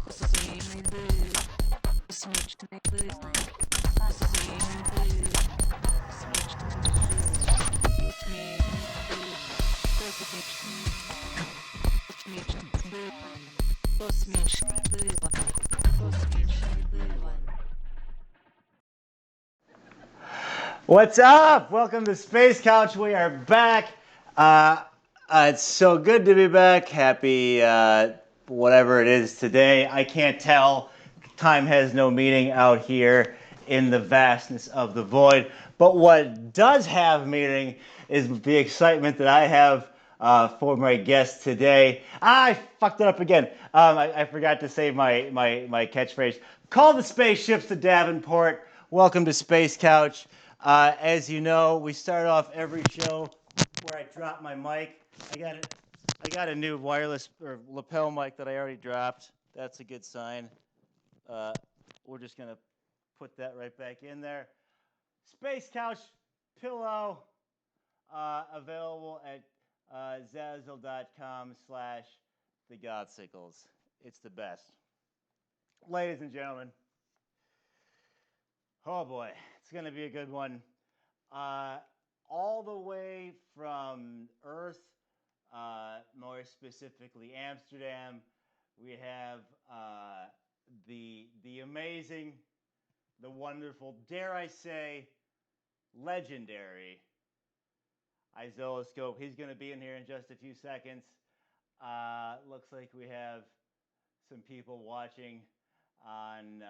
What's up? Welcome to Space Couch. We are back. It's so good to be back. Happy whatever it is today. I can't tell. Time has no meaning out here in the vastness of the void. But what does have meaning is the excitement that I have for my guest today. I fucked it up again. I forgot to say my catchphrase. Call the spaceships to Davenport. Welcome to Space Couch. As you know, we start off every show where I drop my mic. I got a new wireless or lapel mic that I already dropped. That's a good sign. We're just gonna put that right back in there. Space Couch pillow available at zazzle.com/thegodsickles. It's the best. Ladies and gentlemen, oh boy, it's gonna be a good one. All the way from Earth, more specifically Amsterdam, we have the amazing, the wonderful, dare I say, legendary ISZOLOSOPE. He's going to be in here in just a few seconds. Looks like we have some people watching on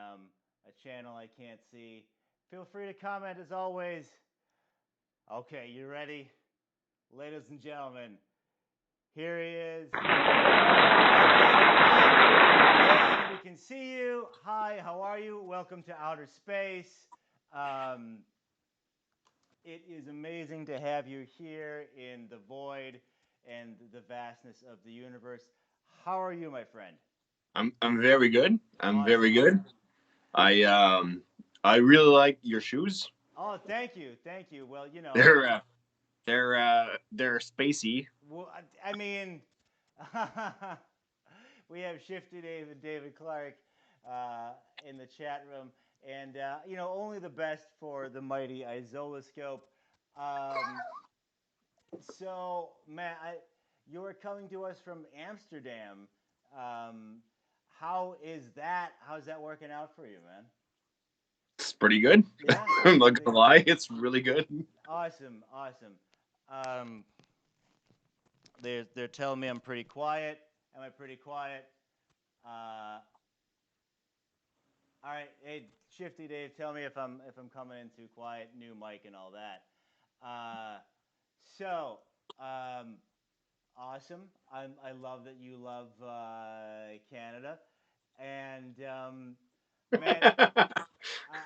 a channel I can't see. Feel free to comment as always. Okay, you ready? Ladies and gentlemen, here he is. Yann, we can see you. Hi, how are you? Welcome to outer space. It is amazing to have you here in the void and the vastness of the universe. How are you, my friend? I'm very good. I'm Awesome. very good. I really like your shoes. Oh, thank you. Well, you know, they're spacey. well, I mean, we have Shifty Dave and David Clark in the chat room, and you know, only the best for the mighty ISZOLOSOPE. So, Matt, you are coming to us from Amsterdam. How is that? How's that working out for you, man? It's pretty good. Yeah, I'm not gonna lie, it's really good. awesome. They're telling me I'm pretty quiet. Am I pretty quiet? All right, hey, Shifty Dave, tell me if I'm coming in too quiet. New mic and all that. So, awesome. I love that you love Canada, and man,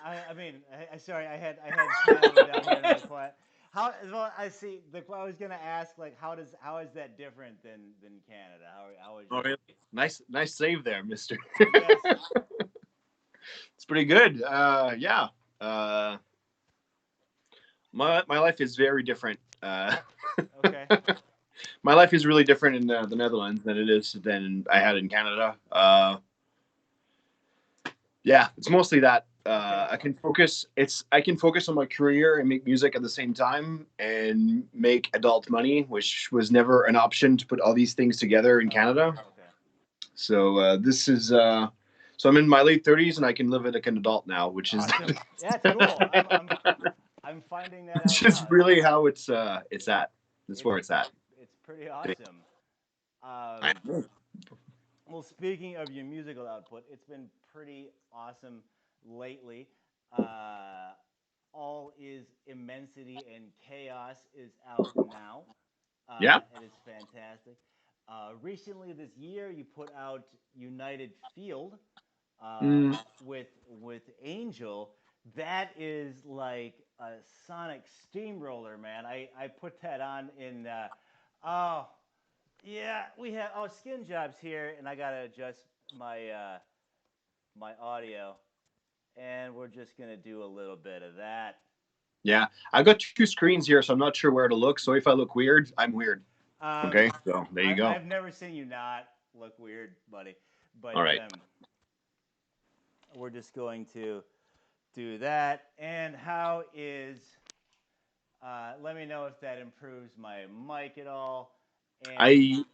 I mean, sorry, I had Canada down here in my quiet. Well, I see. I was gonna ask, like, how is that different than Canada? How is Oh, your? really? Nice save there, Mister. Yes. It's pretty good. Yeah. My life is very different. Okay. My life is really different in the Netherlands than it is than I had in Canada. Yeah, it's mostly that. I can focus. I can focus on my career and make music at the same time and make adult money, which was never an option to put all these things together in Canada. Okay. So this is. So I'm in my late 30s and I can live like an adult now, which is. Awesome. Yeah, it's cool. I'm finding that It's out just now. really how it's at. That's where it's at. It's pretty awesome. Well, speaking of your musical output, it's been pretty awesome lately. All is Immensity and Chaos is out now. Yeah. It is fantastic. Recently this year, you put out United Field with Angel. That is like a sonic steamroller, man. I put that on in. Oh, yeah, we have Skin Job's here, and I gotta adjust my my audio, and we're just gonna do a little bit of that. Yeah, I've got two screens here, so I'm not sure where to look. So if I look weird, I'm weird. Okay, so there you go. I've never seen you not look weird, buddy. But all right. we're just going to do that. And how is? Let me know if that improves my mic at all. And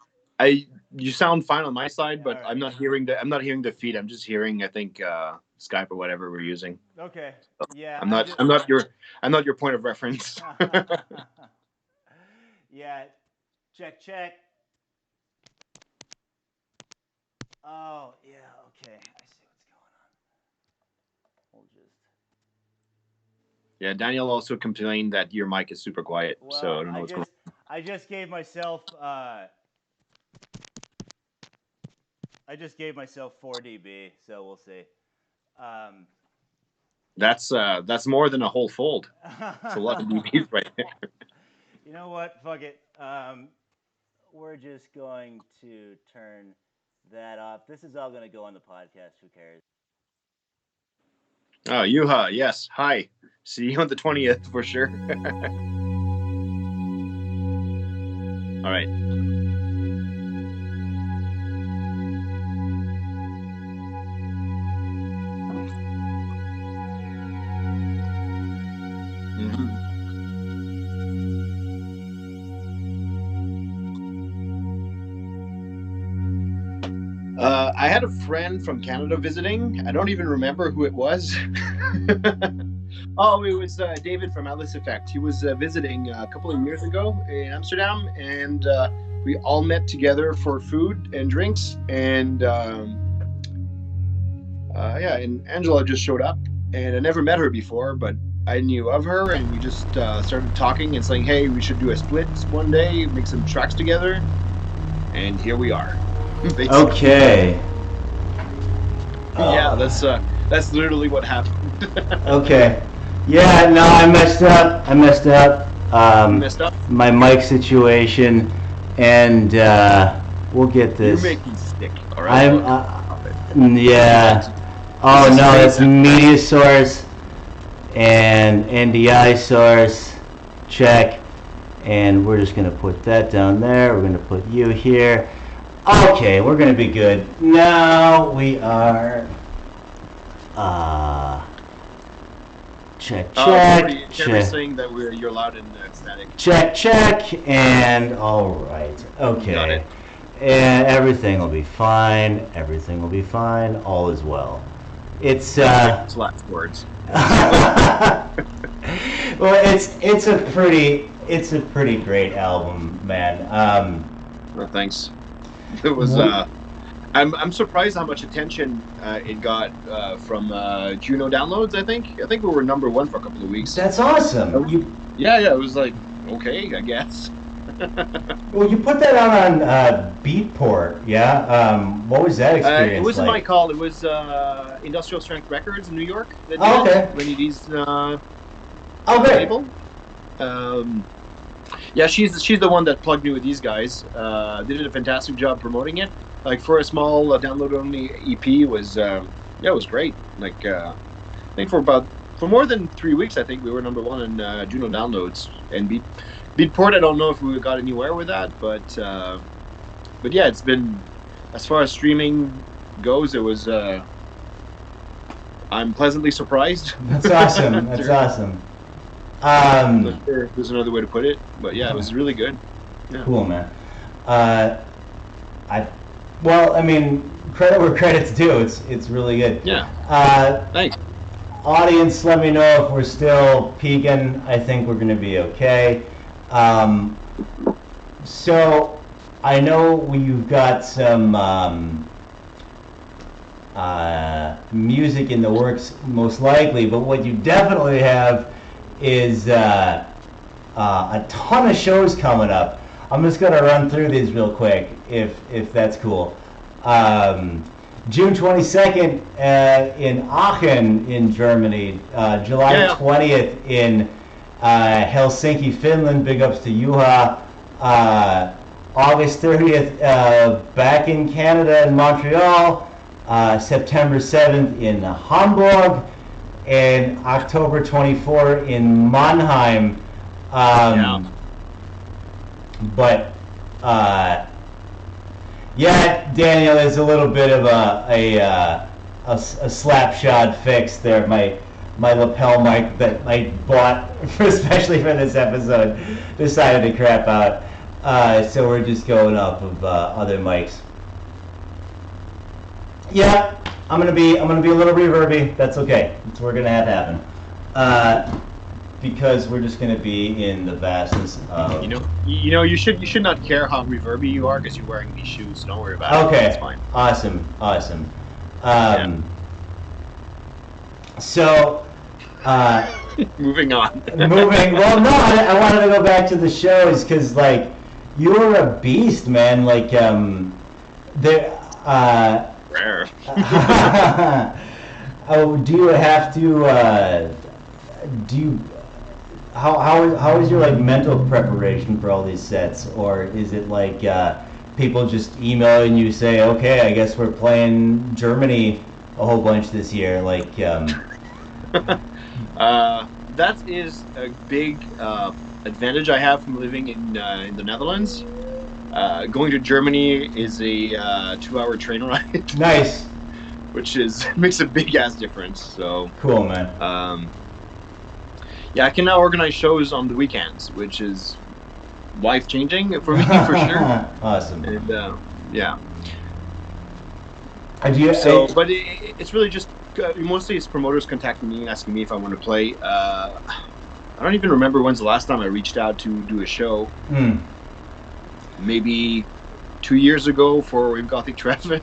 you sound fine on my side, but right. I'm not hearing the feed. I'm just hearing, I think, Skype or whatever we're using. Okay. Yeah. I'm not your point of reference. Yeah. Check. Oh, yeah. Okay. I see what's going on. We'll just. Yeah, Daniel also complained that your mic is super quiet. Well, so I don't know what's going on. I just gave myself 4 dB, so we'll see. That's more than a whole fold. It's 11 dBs right there. You know what? Fuck it. We're just going to turn that off. This is all going to go on the podcast. Who cares? Oh, Yuha, yes. Hi. See you on the 20th for sure. All right. I had a friend from Canada visiting. I don't even remember who it was. Oh, it was David from Effed. He was visiting a couple of years ago in Amsterdam, and we all met together for food and drinks. And and Angela just showed up, and I never met her before, but I knew of her, and we just started talking and saying, "Hey, we should do a split one day, make some tracks together," and here we are. Okay. Yeah, that's literally what happened. Okay. Yeah, no, I messed up. Messed up my mic situation, and we'll get this. You're making stick, all right? Yeah. Oh no, that's media source and NDI source. Check. And we're just gonna put that down there. We're gonna put you here. Okay, we're gonna be good. Now we are. Check. Saying that you're loud and static. Check, and all right. Okay. Got it. And everything will be fine. Everything will be fine. All is well. It's last words. Well, it's a pretty great album, man. Well, thanks. It was. I'm surprised how much attention it got from Juno downloads. I think we were number 1 for a couple of weeks. That's awesome. Yeah. It was like, okay, I guess. Well, you put that out on Beatport, yeah. What was that experience it wasn't like? my call. It was Industrial Strength Records in New York. That okay. Lenny's label. Yeah, she's the one that plugged me with these guys. They did a fantastic job promoting it. Like for a small download-only EP, it was great. Like I think for more than 3 weeks, I think we were number 1 in Juno downloads. And Beatport, I don't know if we got anywhere with that, but yeah, it's been, as far as streaming goes, it was. I'm pleasantly surprised. That's awesome. That's awesome. There's another way to put it, but yeah, it was really good. Yeah. Cool, man. Well, I mean, credit where credit's due. It's really good. Yeah. Thanks. Audience, let me know if we're still peaking. I think we're going to be okay. So, I know you've got some music in the works, most likely, but what you definitely have is a ton of shows coming up. I'm just going to run through these real quick, if that's cool. June 22nd in Aachen in Germany. July 20th in Helsinki, Finland. Big ups to Juha. August 30th back in Canada in Montreal. September 7th in Hamburg. And October 24 in Mannheim. But yeah, Daniel, there's a little bit of a a slap shot fix there. My lapel mic that I bought especially for this episode decided to crap out. So we're just going off of other mics. Yeah, I'm gonna be a little reverby. That's okay. That's what we're gonna have happen. Because we're just gonna be in the vastness of. You should not care how reverby you are because you're wearing these shoes. Don't worry about it. Okay. It's fine. Awesome. So. Moving on. Well, no, I wanted to go back to the shows because like you were a beast, man. Like there. Rare. Oh, do you have to? Do you? How is your like mental preparation for all these sets, or is it like people just emailing you say, okay, I guess we're playing Germany a whole bunch this year, like? That is a big advantage I have from living in the Netherlands. Going to Germany is a 2-hour train ride. Nice. Which makes a big ass difference. So cool, man. Yeah, I can now organize shows on the weekends, which is life changing for me for sure. Awesome. And yeah. But it's really just mostly it's promoters contacting me, asking me if I want to play. I don't even remember when's the last time I reached out to do a show. Maybe 2 years ago for Wave Gothic Traffic.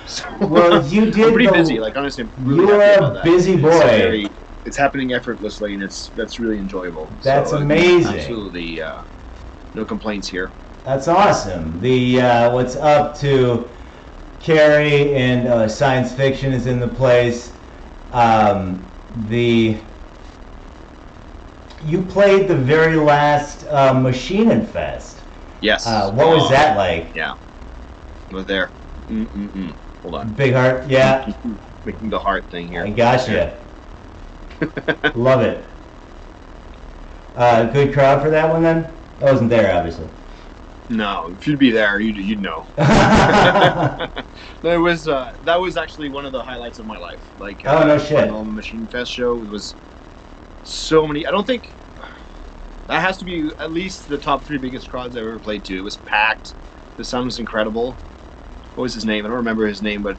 So, well, you did. I'm pretty busy. Like honestly, I'm really you happy are about a busy boy. It's happening effortlessly, and that's really enjoyable. That's amazing. Absolutely, no complaints here. That's awesome. The what's up to Carrie and Science Fiction is in the place. You played the very last Machine Infest. Yes. What was that like? Yeah, I was there. Hold on. Big heart. Yeah. Making the heart thing here. I gotcha. Love it. Good crowd for that one then? I wasn't there, obviously. No, if you'd be there, you'd know. That was actually one of the highlights of my life. Like, no shit. Final Machine Fest show. It was so many. I don't think that has to be at least the top 3 biggest crowds I've ever played to. It was packed. The sound was incredible. What was his name? I don't remember his name, but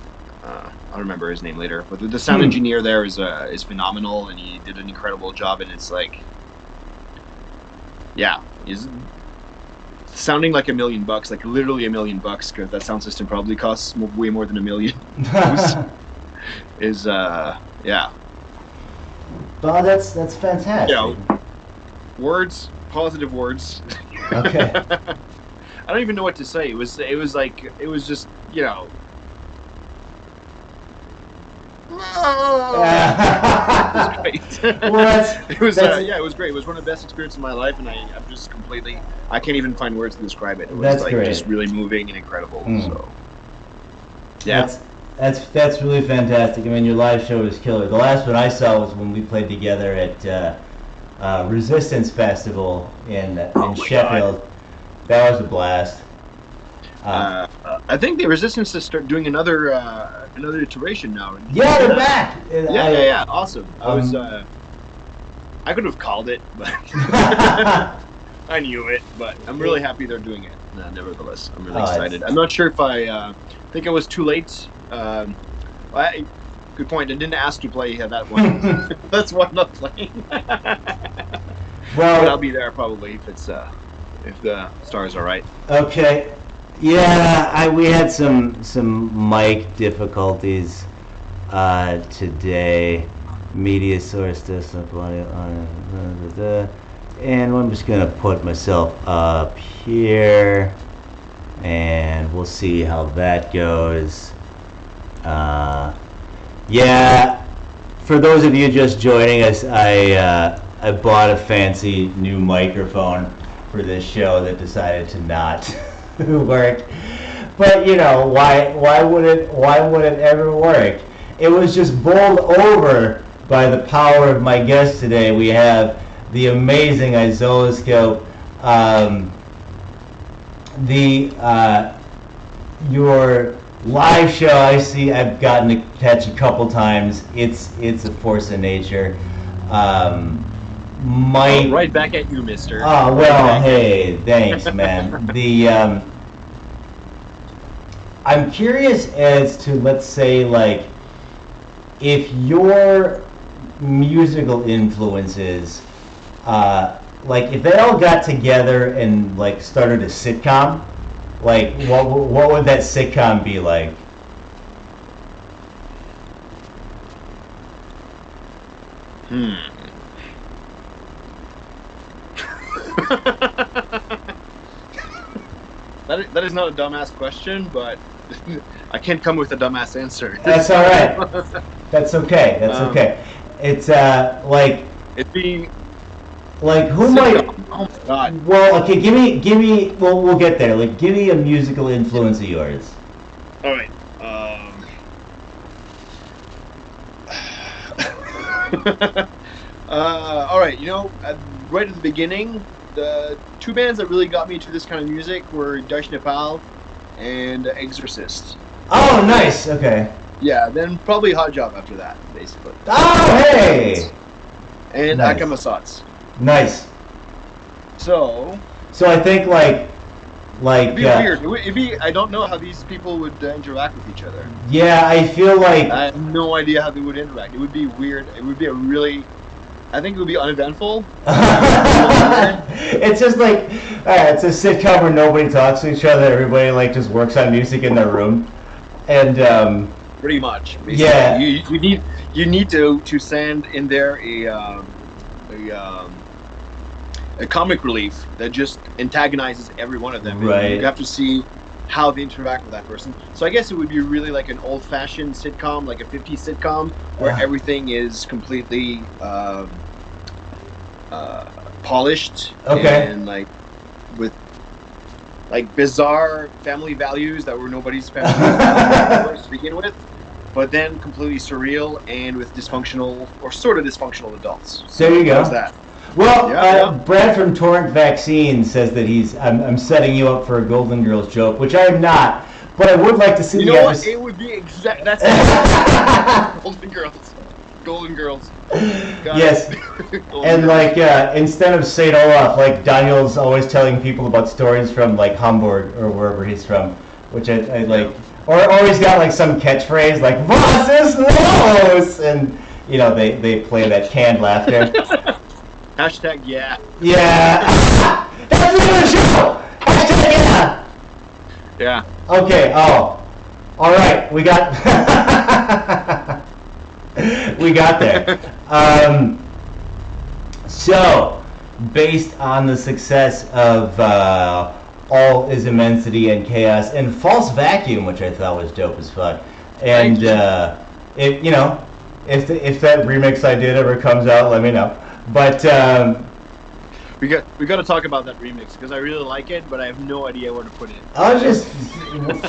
I'll remember his name later. But the sound engineer there is phenomenal, and he did an incredible job. And it's like, yeah, he's sounding like $1 million, like literally $1 million, because that sound system probably costs way more than $1 million. Yeah. Oh, that's fantastic. Words, positive words. Okay. I don't even know what to say. It was just, it was great. Well, it was great. It was one of the best experiences of my life, and I'm just completely, I can't even find words to describe it. It was like great. Just really moving and incredible. So yeah. That's really fantastic. I mean, your live show was killer. The last one I saw was when we played together at Resistance Festival in Sheffield. God. That was a blast. I think the Resistance is start doing another iteration now. Yeah, they're back. Yeah. Awesome. I could have called it, but I knew it. But I'm really happy they're doing it. Nevertheless, I'm really excited. I'm not sure if I think I was too late. Good point. I didn't ask to play that one. That's why I'm not playing. Well, but I'll be there probably if the stars are right. Okay. Yeah, we had some mic difficulties today. Media source this up and I'm just gonna put myself up here, and we'll see how that goes. Yeah, for those of you just joining us, I bought a fancy new microphone for this show that decided to not work. But why would it ever work? It was just bowled over by the power of my guest today. We have the amazing iszoloscope. Your Live show, I've gotten to catch a couple times. It's a force of nature. Right back at you, mister. Oh, well, hey, thanks, man. I'm curious as to, let's say, like, if your musical influences, like, if they all got together and, like, started a sitcom, like, what would that sitcom be like? That is not a dumbass question, but I can't come with a dumbass answer. That's all right. That's okay. That's okay. It's like it'd be like who sitcom. might? Oh my god. Well, okay. Give me. Well, we'll get there. Like, give me a musical influence of yours. All right. All right. You know, right at the beginning, the two bands that really got me into this kind of music were Dash Nepal and Exorcist. Oh, nice. Okay. Yeah. Then probably Hot Job after that, basically. Oh, hey. And Nice. Akamasats. Nice. So I think like it'd be weird. It'd be. I don't know how these people would interact with each other. Yeah, I feel like I have no idea how they would interact. It would be weird. It would be a really. I think it would be uneventful. it's just like it's a sitcom where nobody talks to each other. Everybody like just works on music in their room, and Pretty much. Basically. Yeah. You need to send in there a comic relief that just antagonizes every one of them. Right. You have to see how they interact with that person. So I guess it would be really like an old-fashioned sitcom, like a 50s sitcom, where everything is completely polished. Okay. And like with like bizarre family values that were nobody's family values to begin with, but then completely surreal and with dysfunctional or sort of dysfunctional adults. There you go. How's that? Well, Yeah. Brad from Torrent Vaccine says that I'm setting you up for a Golden Girls joke, which I am not, but I would like to see You the know what? episode. It would be exact. That's Golden Girls. Golden Girls. Got Yes. it. Golden And Girls. like instead of St. Olaf, like Daniel's always telling people about stories from like Hamburg or wherever he's from, which I like. Or he's got like some catchphrase like "Was ist los?" and you know they play that canned laughter. Hashtag yeah. Yeah. That's the end of the show. Hashtag yeah. Yeah. Okay. Oh. All right. We got. We got there. So, based on the success of All Is Immensity and Chaos and False Vacuum, which I thought was dope as fuck, and if you know, if that remix I did ever comes out, let me know. But We got to talk about that remix because I really like it, but I have no idea where to put it. I'll just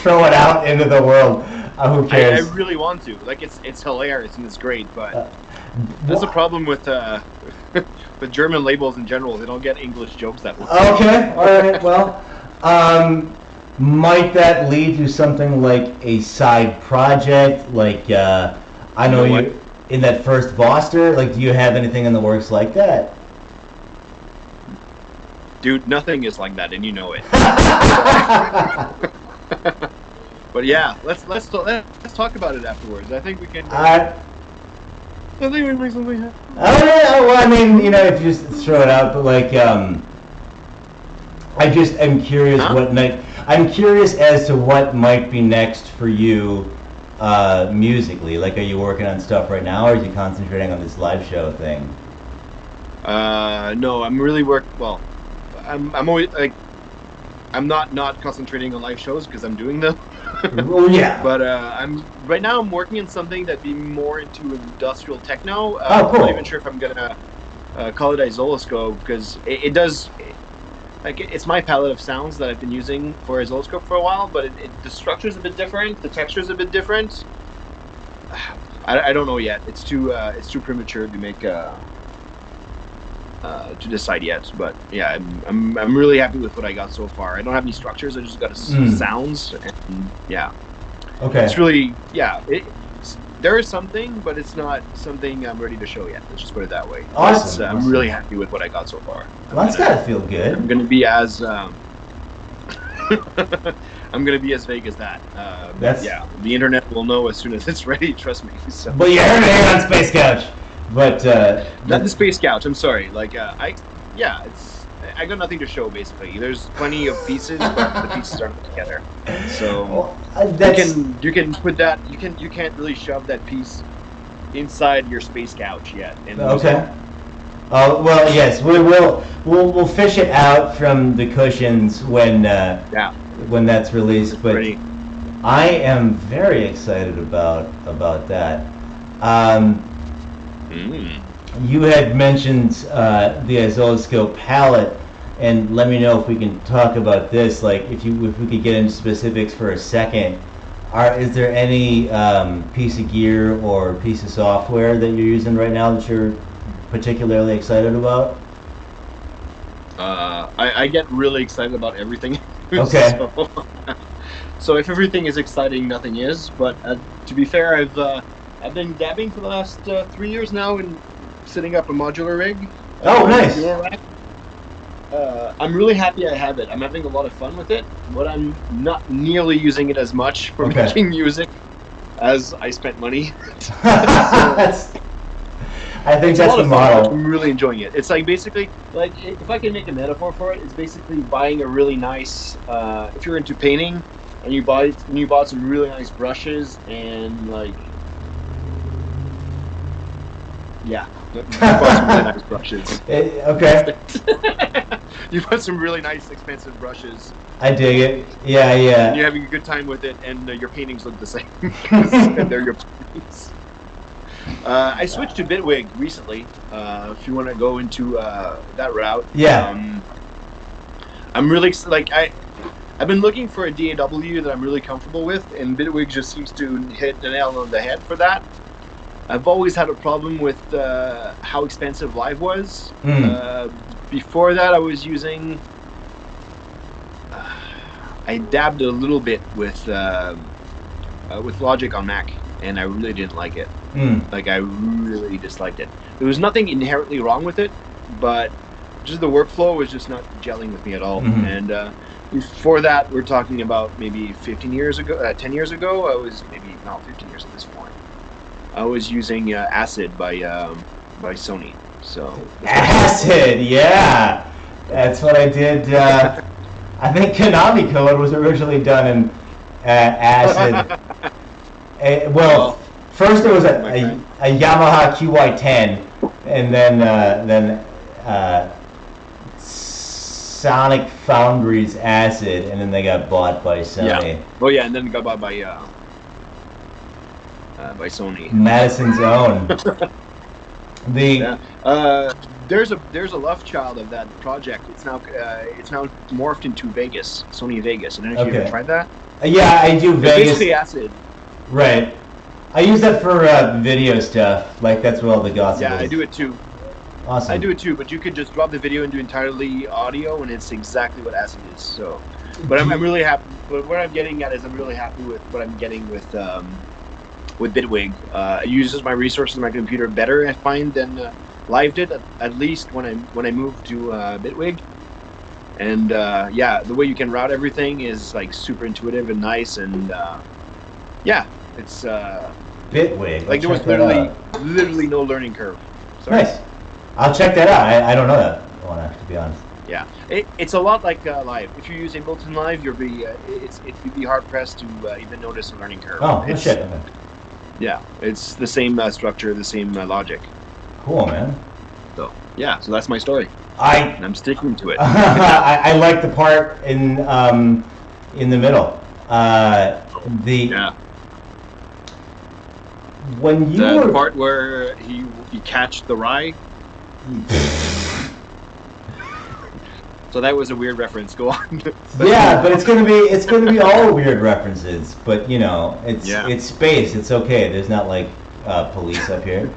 throw it out into the world. Who I cares? really want to. Like it's hilarious and it's great, but there's a problem with with German labels in general. They don't get English jokes that well. Okay, all right. Well, might that lead to something like a side project? Like, I know You know you in that first Voster. Like, do you have anything in the works like that? Dude, nothing is like that, and you know it. But yeah, let's talk about it afterwards. I think we can. I think we can make something happen. Oh yeah. Well, I mean, you know, if you just throw it out, but like, I just am curious I'm curious as to what might be next for you, musically. Like, are you working on stuff right now, or are you concentrating on this live show thing? No, I'm really Well, I'm always like, I'm not concentrating on live shows because I'm doing them. Oh yeah. But I'm working on something that'd be more into industrial techno. Oh, cool. I'm not even sure if I'm gonna call it iszoloscope because it does. It's my palette of sounds that I've been using for iszoloscope for a while, but the structure's a bit different, the texture's a bit different. I don't know yet. It's too premature to make to decide yet. But yeah, I'm really happy with what I got so far. I don't have any structures. I just got sounds, and yeah. Okay. It's really, yeah. There is something, but it's not something I'm ready to show yet. Let's just put it that way. Awesome. I'm really happy with what I got so far. Well, that's gotta feel good. I'm gonna be as I'm gonna be as vague as that. Yeah, the internet will know as soon as it's ready. Trust me. So. Well, you heard it here on Space Couch, but not the Space Couch. I'm sorry. Like I got nothing to show basically. There's plenty of pieces, but the pieces aren't put together. So you can put that. You can't really shove that piece inside your Space Couch yet. Okay. Well, yes, we'll fish it out from the cushions when that's released. But I am very excited about that. You had mentioned the iszoloscope palette, and let me know if we can talk about this. Like, if we could get into specifics for a second. Is there any piece of gear or piece of software that you're using right now that you're particularly excited about? I get really excited about everything. Okay. So if everything is exciting, nothing is. But to be fair, I've been dabbing for the last 3 years now in setting up a modular rig. Oh, nice. I'm really happy I have it. I'm having a lot of fun with it, but I'm not nearly using it as much for making music as I spent money. I think that's the model. I'm really enjoying it. It's like basically, like if I can make a metaphor for it, it's basically buying a really nice. If you're into painting, and you bought some really nice brushes and like, yeah, you bought some really nice brushes. Okay. You bought some really nice, expensive brushes. I dig it. Yeah. And you're having a good time with it, and your paintings look the same. And they're your paintings. I switched to Bitwig recently. If you want to go into that route, I'm really like I've been looking for a DAW that I'm really comfortable with, and Bitwig just seems to hit the nail on the head for that. I've always had a problem with how expensive Live was. Before that, I was using. I dabbed a little bit with Logic on Mac, and I really didn't like it. Like I really disliked it. There was nothing inherently wrong with it, but just the workflow was just not gelling with me at all. And before that, we're talking about maybe 10 years ago. I was maybe not 15 years at this point. I was using Acid by Sony. So Acid, yeah, that's what I did. I think Konami Code was originally done in Acid. First it was a Yamaha QY10, and then Sonic Foundry's Acid, and then they got bought by Sony. Yeah. Oh yeah, and then it got bought by Sony. Madison's own. There's a love child of that project. It's now morphed into Vegas, Sony Vegas. I don't know if you've ever tried that. Yeah, I do Vegas. It's basically Acid. Right. I use that for video stuff. Like, that's where all the gossip is. Yeah, I do it too. Awesome. I do it too, but you could just drop the video and do entirely audio, and it's exactly what Acid is. So, but I'm really happy. But what I'm getting at is I'm really happy with what I'm getting with Bitwig. It uses my resources on my computer better, I find, than Live did. At least when I moved to Bitwig. And the way you can route everything is like super intuitive and nice, and it's Bitwig. Like there was literally no learning curve. Sorry. Nice. I'll check that out. I don't know that one, to be honest. Yeah, it's a lot like Live. If you use Ableton Live, you'd be hard pressed to even notice a learning curve. Oh, no shit. Okay. Yeah, it's the same structure, the same logic. Cool, man. So so that's my story. And I'm sticking to it. I like the part in the middle. When you the part where he catch the rye. So that was a weird reference. Go on. Yeah, but it's gonna be all weird references. But you know, it's space. It's okay. There's not like police up here.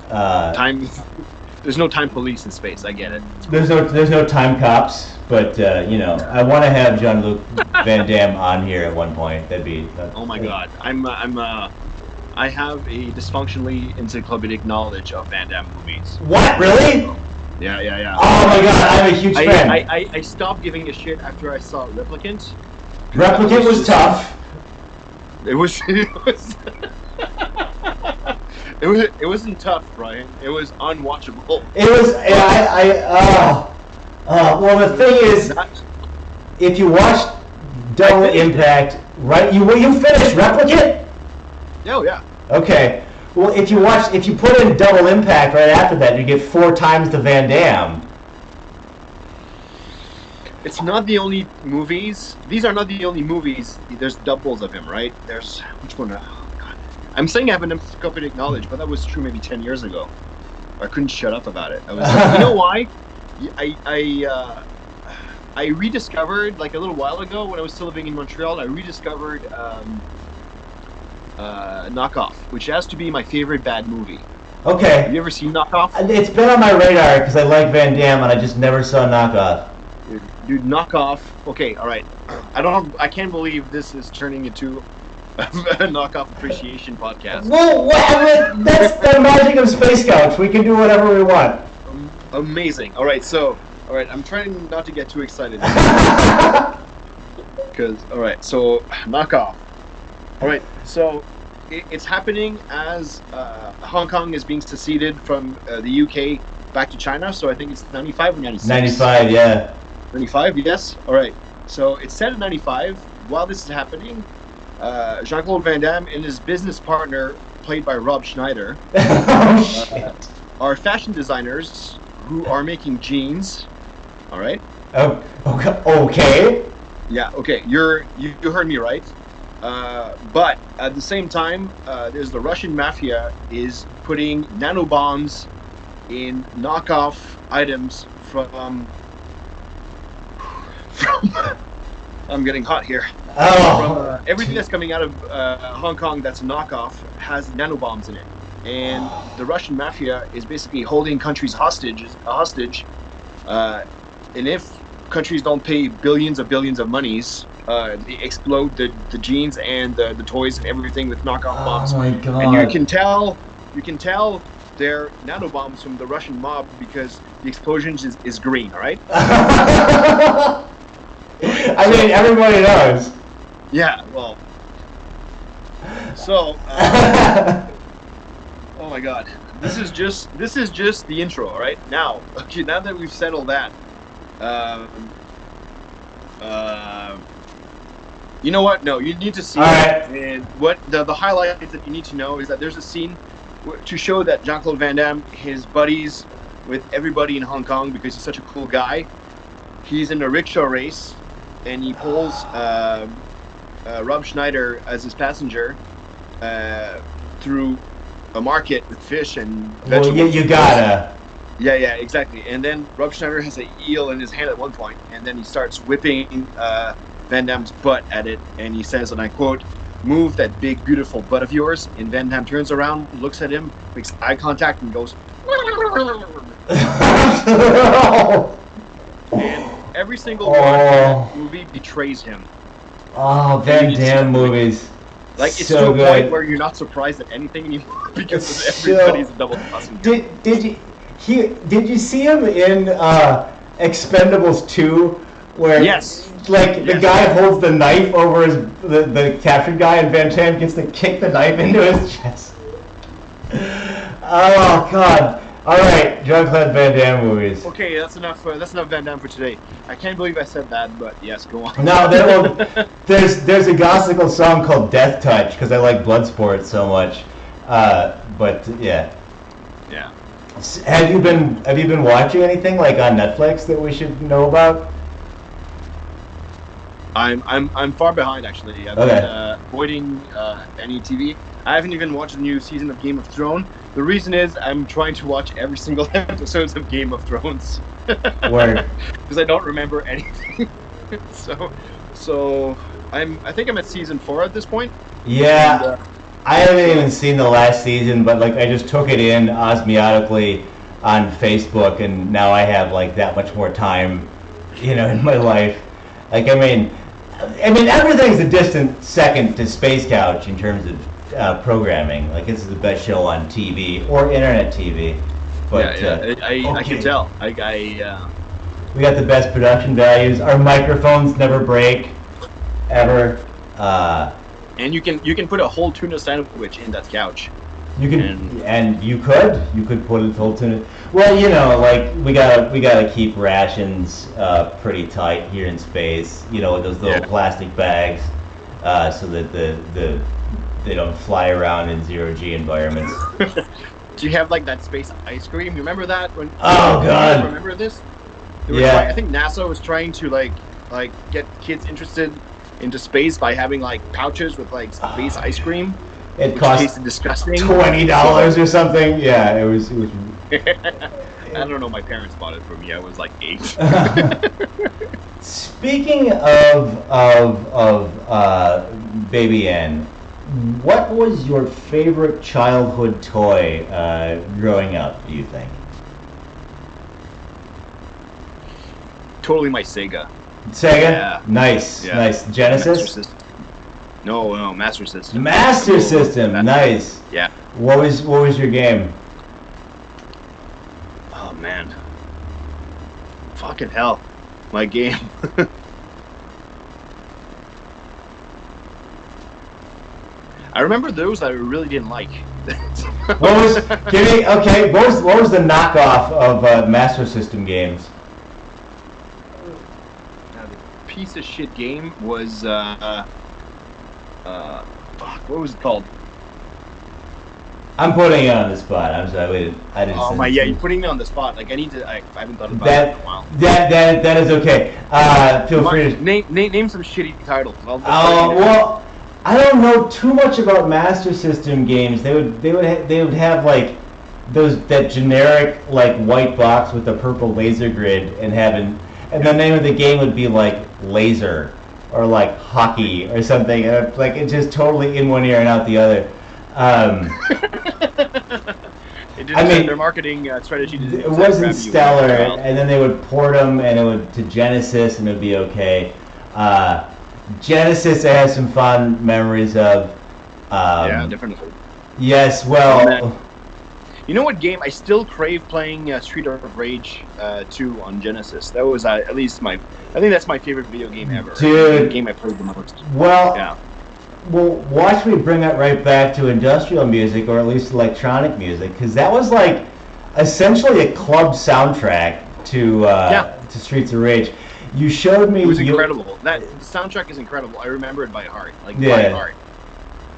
There's there's no time police in space. I get it. There's no time cops, but you know, I want to have Jean-Luc Van Damme on here at one point. That'd be. Oh my God, I have a dysfunctionally encyclopedic knowledge of Van Damme movies. What? Really? Yeah. Oh my God, I'm a huge fan. I stopped giving a shit after I saw Replicant. Replicant was tough. It wasn't tough, Brian. It was unwatchable. It was. Well, the thing is, if you watch Double Impact, right? You finished Replicant? Oh yeah. Okay. Well, if you put in Double Impact right after that, you get 4 times the Van Damme. It's not the only movies. These are not the only movies. There's doubles of him, right? There's which one? Oh God. I'm saying I have an encyclopedic knowledge, but that was true maybe 10 years ago. I couldn't shut up about it. I was like, you know why? I rediscovered like a little while ago when I was still living in Montreal. I rediscovered Knockoff, which has to be my favorite bad movie. Okay. Have you ever seen Knockoff? It's been on my radar because I like Van Damme, and I just never saw Knockoff. Dude, Knockoff. Okay, all right. I can't believe this is turning into a Knockoff appreciation podcast. Well, that's the magic of Space Couch. We can do whatever we want. Amazing. All right, I'm trying not to get too excited. Because, all right, so Knockoff. All right, so it's happening as Hong Kong is being seceded from the UK back to China. So I think it's 95 or 96. 95, yeah. 95, yes. All right. So it's set in 95. While this is happening, Jean-Claude Van Damme and his business partner, played by Rob Schneider, are fashion designers who are making jeans. All right. Oh, okay. Yeah. Okay. You heard me right. But at the same time, there's the Russian mafia is putting nanobombs in knockoff items from I'm getting hot here. Oh. From, everything that's coming out of Hong Kong that's a knockoff has nanobombs in it, and the Russian mafia is basically holding countries hostage. And if countries don't pay billions of monies, they explode the jeans and the toys and everything with knockoff bombs. Oh my God! And you can tell they're nanobombs from the Russian mob because the explosions is green. All right. I mean, everybody knows. Yeah, well. So, oh my God, this is just the intro, all right? Now that we've settled that, you know what? No, you need to see it. Right. And what the highlight that you need to know is that there's a scene to show that Jean-Claude Van Damme, his buddies with everybody in Hong Kong because he's such a cool guy. He's in a rickshaw race. And he pulls Rob Schneider as his passenger through a market with fish and vegetables. Well, you gotta. Yeah, exactly. And then Rob Schneider has an eel in his hand at one point, and then he starts whipping Van Damme's butt at it, and he says, and I quote, "Move that big, beautiful butt of yours." And Van Damme turns around, looks at him, makes eye contact, and goes. And every single one in that movie betrays him. Oh, Van Damme movies. Like, it's so to a good. point where you're not surprised at anything anymore because everybody's double crossing. Did you see him in Expendables 2 where the guy holds the knife over the captured guy and Van Damme gets to kick the knife into his chest? Oh God. All right, Jean-Claude Van Damme movies. Okay, that's enough. That's enough Van Damme for today. I can't believe I said that, but yes, go on. No, there's a gospel song called "Death Touch" because I like Bloodsport so much. But yeah. Yeah. Have you been watching anything like on Netflix that we should know about? I'm far behind actually. I've been avoiding any TV. I haven't even watched the new season of Game of Thrones. The reason is I'm trying to watch every single episodes of Game of Thrones. Word. Because I don't remember anything. so I think I'm at season 4 at this point. Yeah. And, I haven't even seen the last season, but like I just took it in osmotically on Facebook, and now I have like that much more time, in my life. Like, I mean, everything's a distant second to Space Couch in terms of programming. Like, this is the best show on TV or internet TV. But I can tell. We got the best production values. Our microphones never break, ever. And you can put a whole tuna sandwich in that couch. You could put a whole tuna. Well, like we gotta keep rations pretty tight here in space. With those little plastic bags, so that they don't fly around in zero-G environments. Do you have like that space ice cream? You remember that when? Oh God! Remember this? Yeah. I think NASA was trying to like get kids interested into space by having like pouches with like space ice cream. It cost disgusting. $20 or something. Yeah, it was. I don't know. My parents bought it for me. I was like 8. Speaking of Baby Yann, what was your favorite childhood toy growing up? Do you think? Totally my Sega. Sega? Yeah. Nice. Yeah. Nice. Genesis? No, Master System. Master System. Nice. Yeah. What was your game? Oh man. Fucking hell. My game. I remember those that I really didn't like. What was the knockoff of Master System games? Piece of shit game was what was it called? I'm putting you on the spot. I'm sorry. I didn't. Oh my, you're putting me on the spot. Like I haven't thought about that it in a while. That is okay. Feel free to name some shitty titles. Well, I don't know too much about Master System games. They would have like that generic like white box with the purple laser grid and the name of the game would be like Laser or like Hockey or something. Like it's just totally in one ear and out the other. Their marketing strategy didn't it wasn't stellar, and then they would port them to Genesis, and it would be okay. Genesis, I have some fond memories of. Yeah, definitely. Yes, well. You know what game I still crave playing? Street of Rage 2 on Genesis. That was at least I think that's my favorite video game ever. Dude, the game I played the most. Well, yeah. Well, watch me bring that right back to industrial music, or at least electronic music, because that was like essentially a club soundtrack to Streets of Rage. You showed me. It was incredible. That soundtrack is incredible. I remember it by heart, by heart.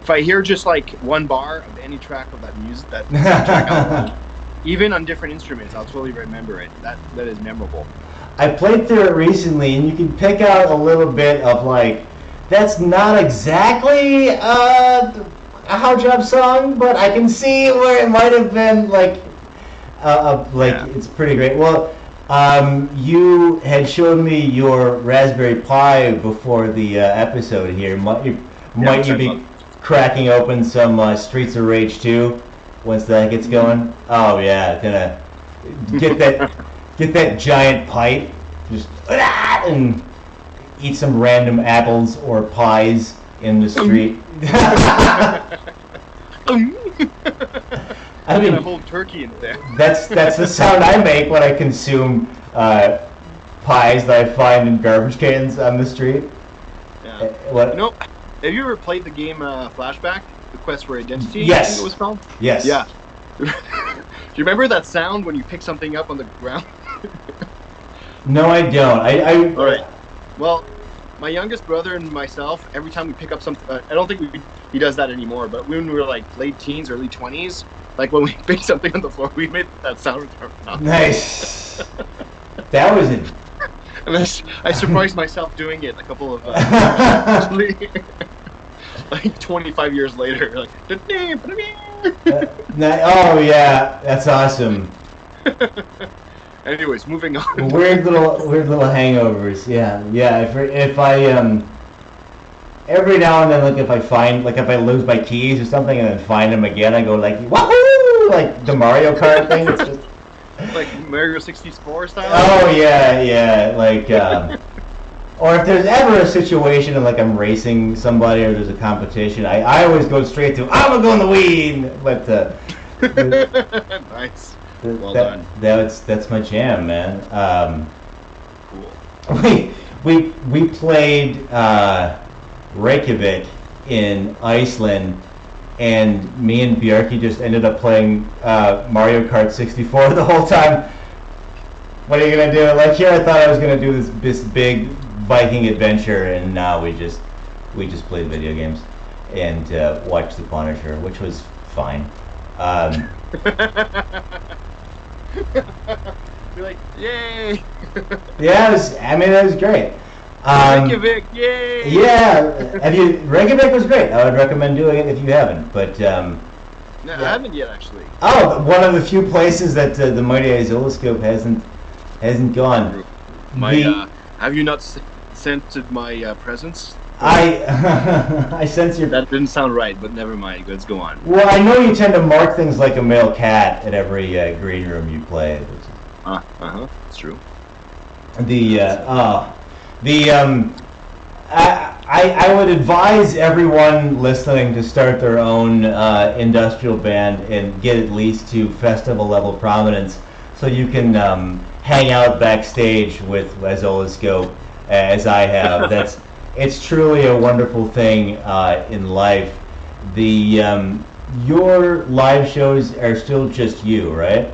If I hear just like one bar of any track of that music, that soundtrack, even on different instruments, I'll totally remember it. That is memorable. I played through it recently, and you can pick out a little bit of like. That's not exactly a How Job song, but I can see where it might have been It's pretty great. Well, you had showed me your Raspberry Pi before the episode here. Might you be cracking open some Streets of Rage 2 once that gets going? Oh yeah, gonna get that giant pipe, just and eat some random apples or pies in the street. I mean, a whole turkey in there. That's the sound I make when I consume pies that I find in garbage cans on the street. Yeah. Have you ever played the game Flashback? The Quest for Identity? Yes. I think it was called? Yes. Yeah. Do you remember that sound when you pick something up on the ground? No, I don't. All right. Well, my youngest brother and myself, every time we pick up something, I don't think he does that anymore, but when we were like late teens, early 20s, like when we picked something on the floor, we made that sound with our mouth. Nice. That was it. And I surprised myself doing it a couple of, like 25 years later. Like, oh yeah, that's awesome. Anyways, moving on. Weird little hangovers. Yeah. If I every now and then, like if I lose my keys or something and then find them again, I go like wahoo, like the Mario Kart thing. It's just like Mario 64 style. Oh yeah, like. Or if there's ever a situation of like I'm racing somebody or there's a competition, I always go straight to I'm gonna go in the weed. But Nice. Well done. That's my jam, man. Cool. We played Reykjavik in Iceland, and me and Bjarki just ended up playing Mario Kart 64 the whole time. What are you gonna do? Like here, I thought I was gonna do this big Viking adventure, and now we just played video games and watched The Punisher, which was fine. You're like, yay! Yeah, it was great. Reykjavik, yay! Yeah, Reykjavik was great. I would recommend doing it if you haven't. But no, I haven't yet actually. Oh, one of the few places that the mighty iszoloscope hasn't gone. Have you not scented my presence? I sense your. That didn't sound right, but never mind. Let's go on. Well, I know you tend to mark things like a male cat at every green room you play. It's true. I would advise everyone listening to start their own industrial band and get at least to festival level prominence, so you can hang out backstage with iszoloscope, as I have. It's truly a wonderful thing in life. Your live shows are still just you, right?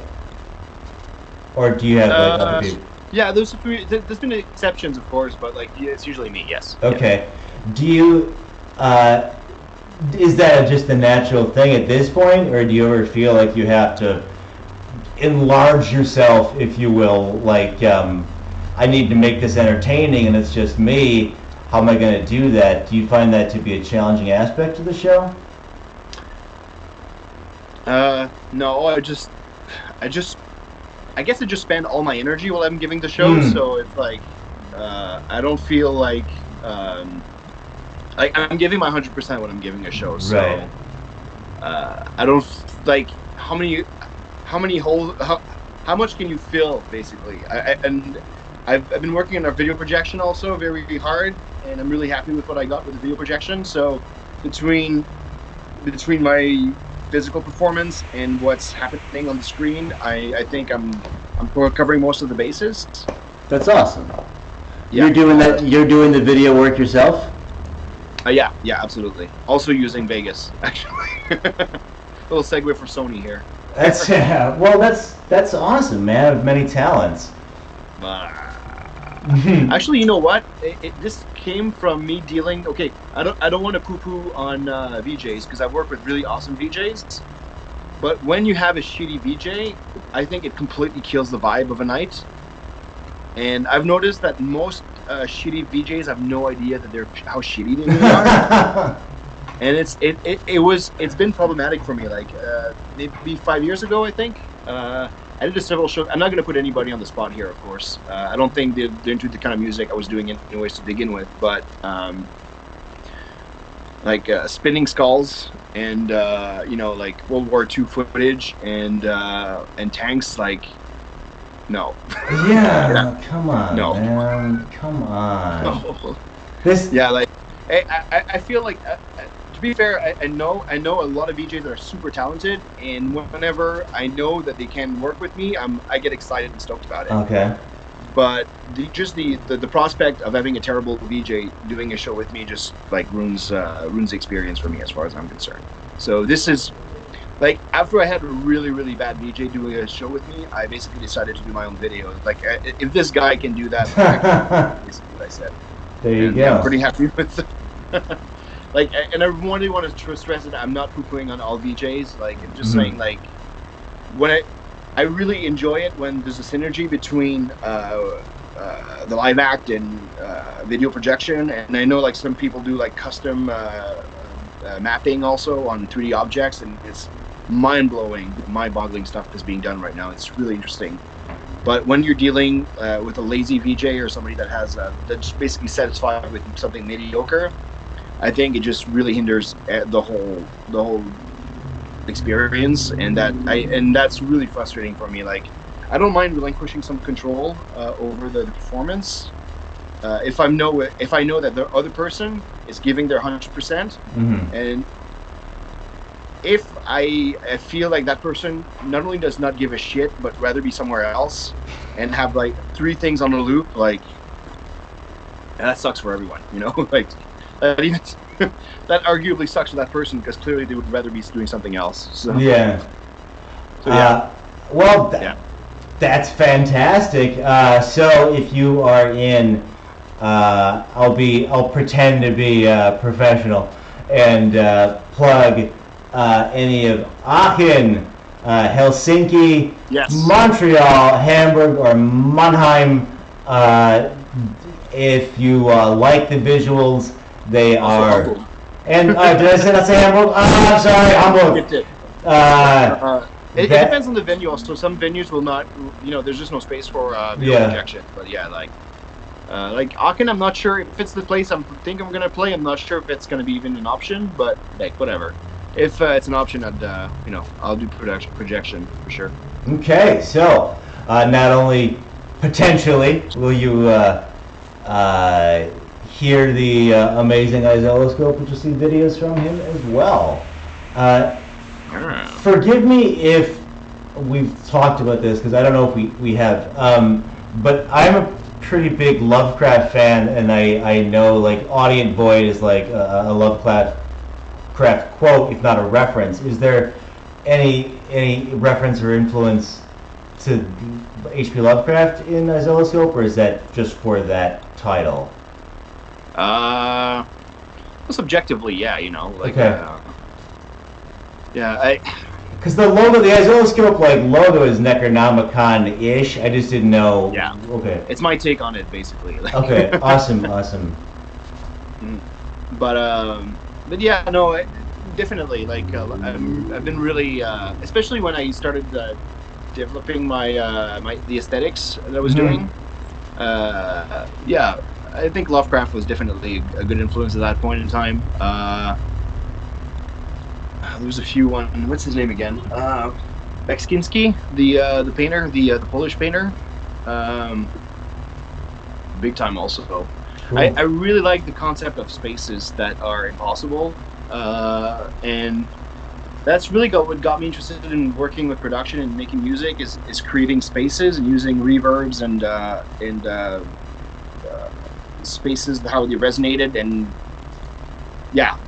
Or do you have like other people? Yeah, there's been exceptions, of course, but like it's usually me. Yes. Okay. Do you? Is that just a natural thing at this point, or do you ever feel like you have to enlarge yourself, if you will? Like, I need to make this entertaining, and it's just me. How am I going to do that? Do you find that to be a challenging aspect of the show? No, I guess I just spend all my energy while I'm giving the show, so it's like I don't feel like I'm giving my 100% when I'm giving a show. So right. I don't like how much can you fill basically. I've been working on our video projection also very hard, and I'm really happy with what I got with the video projection. So between my physical performance and what's happening on the screen, I think I'm covering most of the bases. That's awesome. Yeah. You're doing the video work yourself? Yeah, absolutely. Also using Vegas, actually. Little segue for Sony here. That's awesome, man. Of many talents. Actually, you know what? This came from me dealing. Okay, I don't want to poo-poo on VJs because I work with really awesome VJs. But when you have a shitty VJ, I think it completely kills the vibe of a night. And I've noticed that most shitty VJs have no idea that how shitty they really are. And it's been problematic for me. Like maybe 5 years ago, I think. I did several shows. I'm not going to put anybody on the spot here, of course. I don't think they're into the kind of music I was doing anyways to begin with. But spinning skulls and like World War II footage and tanks, like no. Yeah, come on, no. Man, come on. No. Yeah, like I feel like. To be fair, I know a lot of VJs that are super talented, and whenever I know that they can work with me, I get excited and stoked about it. Okay. But the prospect of having a terrible VJ doing a show with me just like ruins the experience for me as far as I'm concerned. So this is like after I had a really really bad VJ doing a show with me, I basically decided to do my own video. Like if this guy can do that, that's what I said. There you go. I'm pretty happy with it. Like, and I really want to stress that I'm not poo-pooing on all VJs. Like, I'm just saying, like, when I really enjoy it when there's a synergy between the live act and video projection. And I know, like, some people do, like, custom mapping also on 3D objects. And it's mind-blowing, mind-boggling stuff that's being done right now. It's really interesting. But when you're dealing with a lazy VJ or somebody that has that's basically satisfied with something mediocre, I think it just really hinders the whole experience, and that's really frustrating for me. Like, I don't mind relinquishing some control over the performance. If I know that the other person is giving their 100%, and if I feel like that person not only does not give a shit, but rather be somewhere else and have like 3 things on the loop, like, and that sucks for everyone, you know, like that arguably sucks for that person because clearly they would rather be doing something else. So yeah. That's fantastic. So if you are in, I'll pretend to be professional and plug any of Aachen, Helsinki, Montreal, Hamburg, or Mannheim. If you like the visuals, they are. Hamburg. And did I say Hamburg? Oh, I'm sorry, Hamburg. It depends on the venue. Also, some venues will not. You know, there's just no space for video projection. But yeah, like Aachen, I'm not sure if it's the place I'm gonna play. I'm not sure if it's gonna be even an option. But like whatever. If it's an option, I'll do projection for sure. Okay, so not only potentially will you hear the amazing iszoloscope, but you'll see videos from him as well. Forgive me if we've talked about this, because I don't know if we have, but I'm a pretty big Lovecraft fan, and I know like Audient Void is like a Lovecraft quote, if not a reference. Is there any reference or influence to H.P. Lovecraft in iszoloscope, or is that just for that title? Well, subjectively, yeah, you know, like, because the logo, the iszoloscope logo is Necronomicon-ish. I just didn't know. Yeah. Okay. It's my take on it, basically. Okay. Awesome. But yeah, no, definitely. Like, I've been really, especially when I started developing the aesthetics that I was doing. Yeah, I think Lovecraft was definitely a good influence at that point in time. There was a few one. What's his name again? Beksiński, the painter, the Polish painter. Big time also. Cool. I really like the concept of spaces that are impossible, and that's really what got me interested in working with production and making music is creating spaces and using reverbs and spaces, how they resonated, and yeah,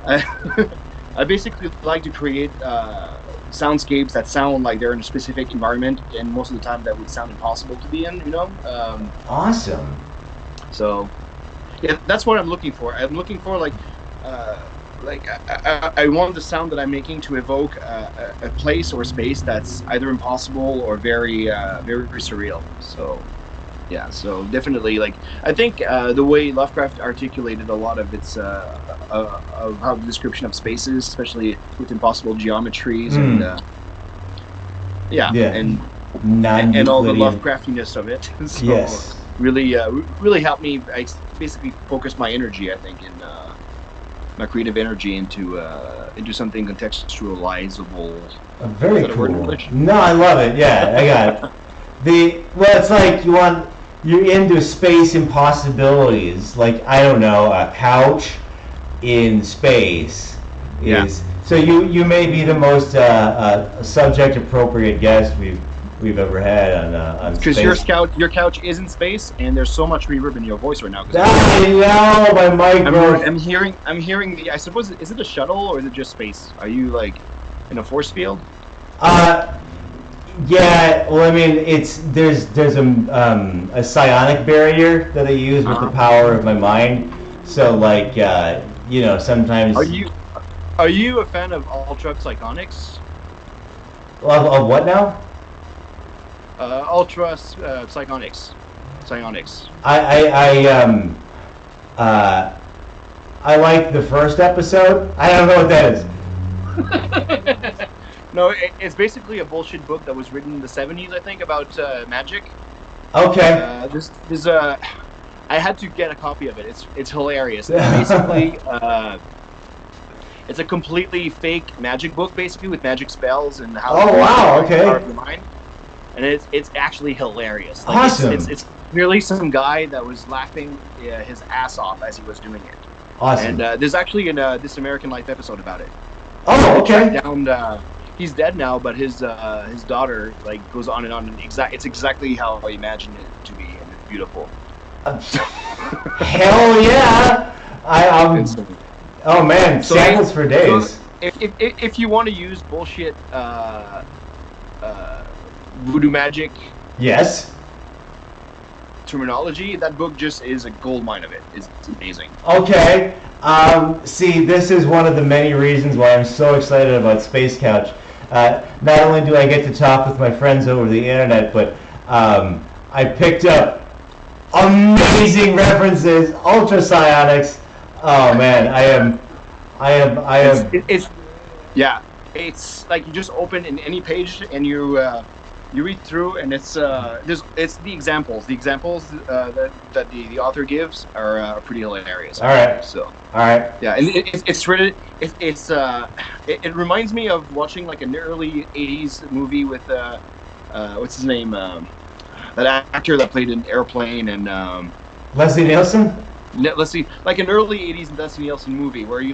I basically like to create soundscapes that sound like they're in a specific environment, and most of the time that would sound impossible to be in, you know. Awesome. So yeah, that's what I'm looking for. I'm looking for I want the sound that I'm making to evoke a place or space that's either impossible or very surreal. So yeah, so definitely, like, I think the way Lovecraft articulated a lot of its of how the description of spaces, especially with impossible geometries and and all the Lovecraftiness of it. So yes. Really helped me. I basically focused my energy, I think, in my creative energy into something contextualizable. Very cool. No, I love it. Yeah, I got it. It's like you're into space impossibilities. Like, I don't know, a couch in space is. So you may be the most subject appropriate guest we've ever had on because your couch is in space, and there's so much reverb in your voice right now. I know, my mic. I'm hearing the. I suppose, is it a shuttle or is it just space? Are you like in a force field? Yeah. Well, I mean, there's a psionic barrier that I use with the power of my mind. So like sometimes. Are you a fan of Ultra Psychonics? Of what now? Ultra Psychonics. I like the first episode. I don't know what that is. No, it's basically a bullshit book that was written in the 70s, I think, about magic. Okay. I had to get a copy of it. It's hilarious. It's basically, it's a completely fake magic book, basically, with magic spells and how. Oh wow! Okay. Power of the mind. and it's actually hilarious. Like, Awesome. It's clearly some guy that was laughing his ass off as he was doing it. Awesome. And there's actually an This American Life episode about it. Oh, okay. Down, he's dead now, but his daughter like goes on, and it's exactly how I imagined it to be, and it's beautiful. Hell yeah! Oh man, So samples for days. So if you want to use bullshit voodoo magic Yes. terminology, that book just is a gold mine of it. It's amazing. Okay. See, this is one of the many reasons why I'm so excited about Space Couch. Not only do I get to talk with my friends over the internet, but I picked up amazing references, ultra psionics. Oh man, I am. It's like you just open in any page and you read through, and it's the examples. The examples that the author gives are pretty hilarious. All right. So. All right. Yeah, and it reminds me of watching like an early '80s movie with what's his name, that actor that played in Airplane, and Leslie Nielsen. let's see, like an early '80s Leslie Nielsen movie where he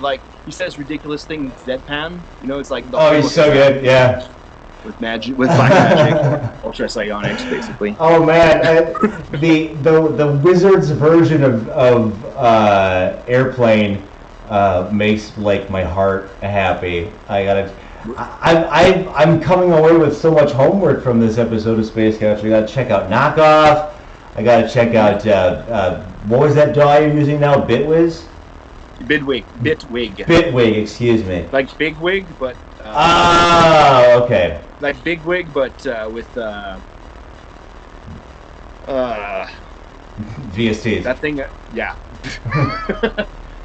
says ridiculous things deadpan. You know, it's like He's so good. Yeah. With magic, with black magic, ultra psionics, basically. Oh man, the Wizards version of Airplane makes like my heart happy. I'm coming away with so much homework from this episode of Space Couch. I got to check out Knockoff. I got to check out what was that DAW you're using now? Bitwig. Bitwig. Excuse me. Like Bigwig, but. Okay. Like Bigwig, but with VSTs. that thing, yeah.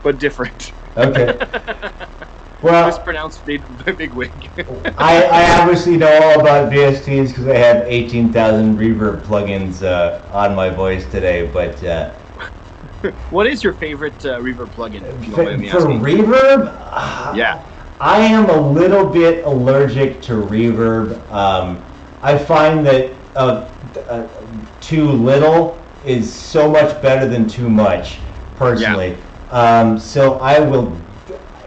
But different. Okay. Well, mispronounced Bigwig. I obviously know all about VSTs because I have 18,000 reverb plugins on my voice today. But what is your favorite reverb plugin? If you for don't mind me asking? reverb, Yeah. I am a little bit allergic to reverb. I find that too little is so much better than too much, personally. Yeah. So I will,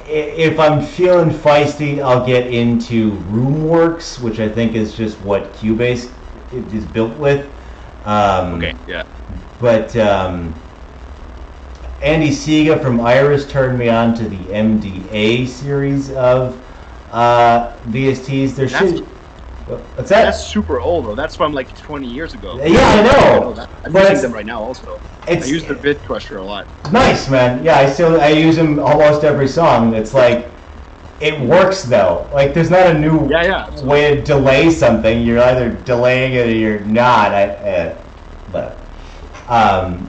if I'm feeling feisty, I'll get into Roomworks, which I think is just what Cubase is built with. Okay, yeah. But Andy Siga from Iris turned me on to the MDA series of VSTs. What's that? That's super old though. That's from like 20 years ago. Yeah, I know. I'm using them right now also. I use the Bit Crusher a lot. Nice, man. Yeah, I use them almost every song. It's like, it works though. Like there's not a new way to delay something. You're either delaying it or you're not.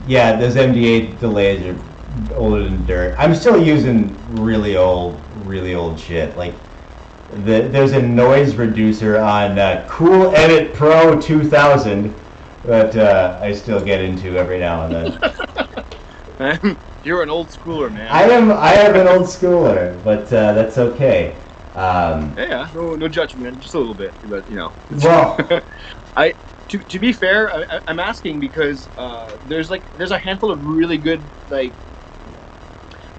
Yeah, those MDA delays are older than dirt. I'm still using really old shit. Like there's a noise reducer on Cool Edit Pro 2000 that I still get into every now and then. You're an old schooler, man. I am an old schooler, but that's okay. No judgment, just a little bit, but you know. Well, To be fair, I'm asking because there's a handful of really good, like,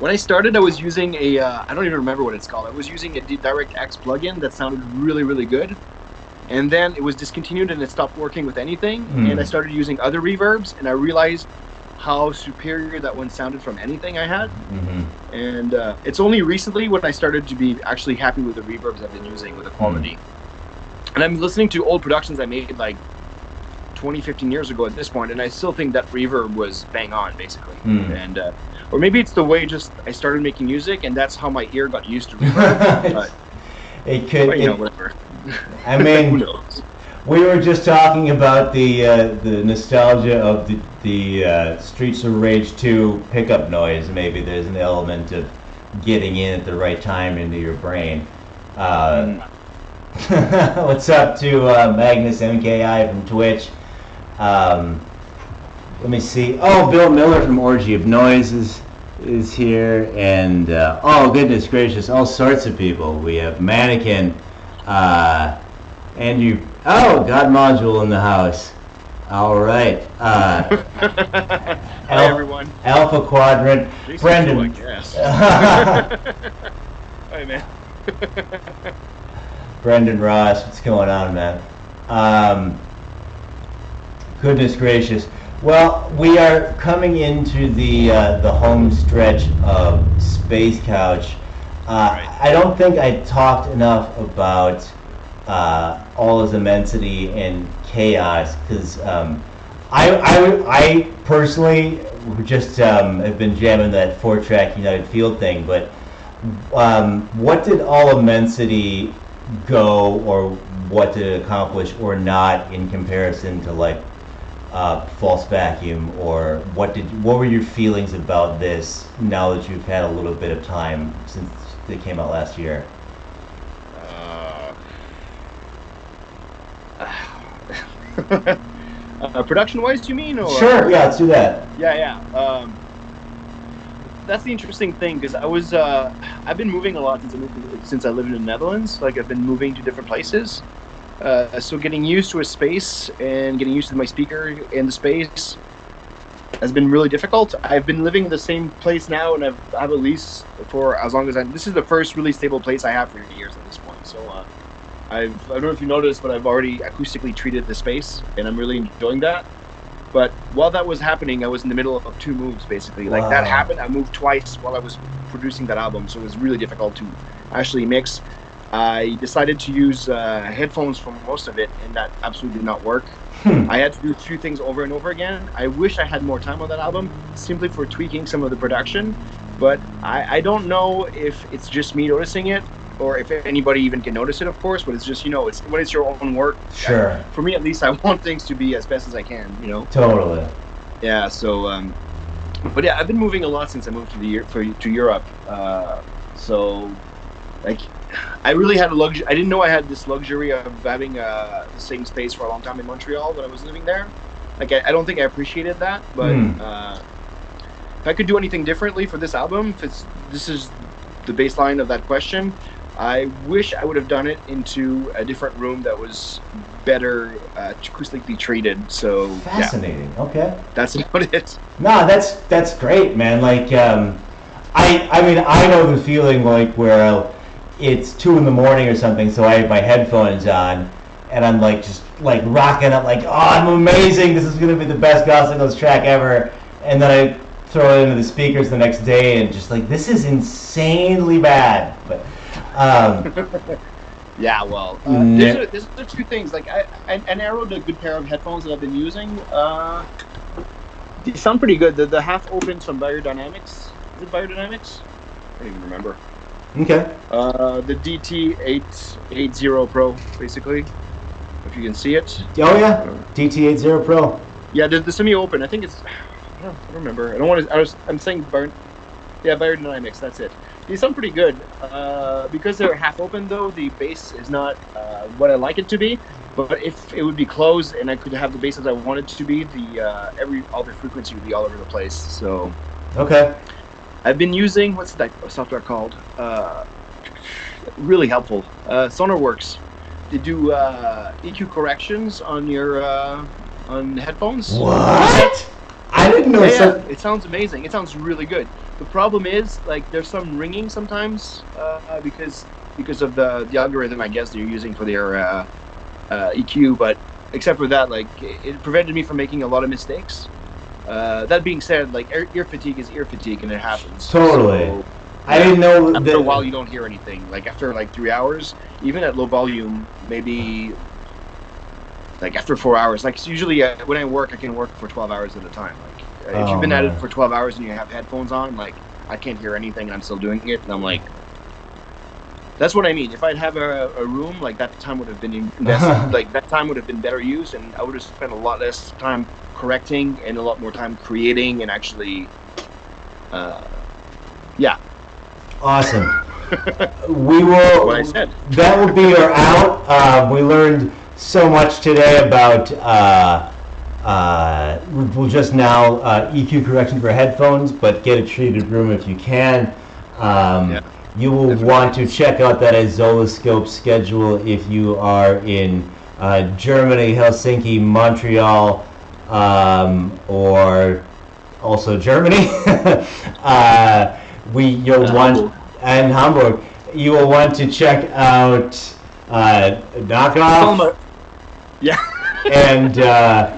when I started I was using I don't even remember what it's called. I was using a DirectX plugin that sounded really, really good, and then it was discontinued and it stopped working with anything, and I started using other reverbs, and I realized how superior that one sounded from anything I had. And it's only recently when I started to be actually happy with the reverbs I've been using, with the quality. And I'm listening to old productions I made like 20, 15 years ago at this point, and I still think that reverb was bang on, basically. And or maybe it's the way just I started making music, and that's how my ear got used to reverb. But, it could, but, you know, whatever. I mean, who knows? We were just talking about the nostalgia of the Streets of Rage 2 pickup noise. Maybe there's an element of getting in at the right time into your brain. What's up to Magnus MKI from Twitch? Let me see. Oh, Bill Miller from Orgy of Noise is here, and oh goodness gracious, all sorts of people. We have Mannequin. And you, oh, God module in the house. All right. Hi, everyone. Alpha Quadrant. JCVD, Brendan. I guess. Hi, man. Brendan Ross, what's going on, man? Goodness gracious. Well, we are coming into the home stretch of Space Couch. I don't think I talked enough about all his immensity and chaos, because I personally just have been jamming that 4-track United Field thing, but what did all immensity go, or what did it accomplish or not, in comparison to like false vacuum, or what were your feelings about this now that you've had a little bit of time since they came out last year? Production-wise, you mean? Or? Sure, yeah, let's do that. Yeah. That's the interesting thing, because I've been moving a lot since I lived in the Netherlands. Like, I've been moving to different places. So getting used to a space and getting used to my speaker in the space has been really difficult. I've been living in the same place now, and I have a lease for as long as this is the first really stable place I have for years at this point. So I don't know if you noticed, but I've already acoustically treated the space, and I'm really enjoying that. But while that was happening, I was in the middle of 2 moves, basically. Like, that happened, I moved twice while I was producing that album, so it was really difficult to actually mix. I decided to use headphones for most of it, and that absolutely did not work. I had to do a few things over and over again. I wish I had more time on that album, simply for tweaking some of the production, but I don't know if it's just me noticing it, or if anybody even can notice it, of course, but it's just, it's when it's your own work. Sure. For me, at least, I want things to be as best as I can, Totally. Yeah, so, but yeah, I've been moving a lot since I moved to Europe. So, like, I really had a luxury. I didn't know I had this luxury of having the same space for a long time in Montreal when I was living there. Like, I don't think I appreciated that, but if I could do anything differently for this album, this is the baseline of that question, I wish I would have done it into a different room that was better acoustically treated. So fascinating. Yeah. Okay. That's about it. No, that's great, man. Like, I mean, I know the feeling, like, where it's 2 a.m. or something, so I have my headphones on, and I'm like just like rocking up, like, oh, I'm amazing. This is gonna be the best Gospel track ever, and then I throw it into the speakers the next day, and just like, this is insanely bad. But yeah, well, there's 2 things. Like, I narrowed a good pair of headphones that I've been using. They sound pretty good. The half opens from Biodynamics. Is it Biodynamics? I don't even remember. Okay. The DT880 Pro, basically. If you can see it. Oh yeah, DT80 Pro. Yeah, the semi-open. I think it's. I don't remember. I don't want to. I'm saying Biodynamics. That's it. They sound pretty good. Because they're half open, though, the bass is not what I like it to be. But if it would be closed and I could have the bass as I want it to be, all the frequency would be all over the place. So. Okay. I've been using, what's that software called? Really helpful. SonarWorks. They do EQ corrections on your on headphones. What? I didn't know. Yeah, it sounds amazing. It sounds really good. The problem is, like, there's some ringing sometimes because of the algorithm, I guess, they're using for their EQ. But except for that, like, it prevented me from making a lot of mistakes. That being said, like, ear fatigue is ear fatigue, and it happens. Totally. So, I didn't know. After a while, you don't hear anything. Like, after like 3 hours, even at low volume, maybe like after 4 hours. Like, usually when I work, I can work for 12 hours at a time. Like, if you've been at it for 12 hours and you have headphones on, like, I can't hear anything, and I'm still doing it, and I'm like, that's what I mean. If I'd have a room, like, that time would have been invested. Like, that time would have been better used, and I would have spent a lot less time correcting and a lot more time creating and actually, yeah. Awesome. We will. What I said. That will be our out. We learned so much today about. We'll just now EQ correction for headphones, but get a treated room if you can. Yeah. You will want to check out that ISZOLOSOPE schedule if you are in Germany, Helsinki, Montreal, or also Germany. And Hamburg. You will want to check out Knockoff. Yeah. And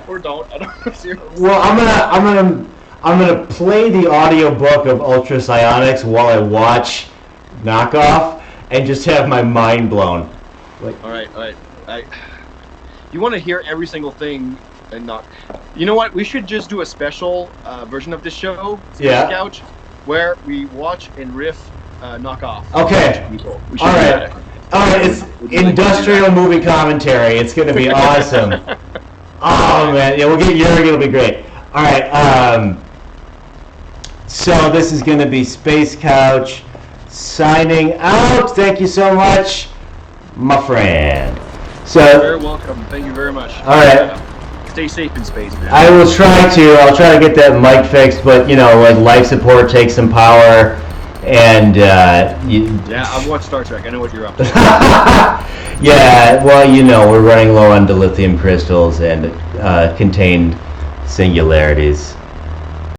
or don't. I don't know. Well, I'm gonna play the audiobook of Ultrasonics while I watch Knockoff and just have my mind blown. Like, all right. You want to hear every single thing and not. You know what? We should just do a special version of this show, Space Couch, where we watch and riff Knockoff. Okay. We All right. It's industrial movie commentary. It's gonna be awesome. Oh man, yeah, we'll get Jurgen. It'll be great. All right. So this is gonna be Space Couch signing out. Thank you so much, my friend. So you're very welcome. Thank you very much. All right. Stay safe in space, man. I'll try to get that mic fixed, but like life support takes some power, and yeah, I've watched Star Trek. I know what you're up to. Yeah, well, we're running low on dilithium crystals and contained singularities.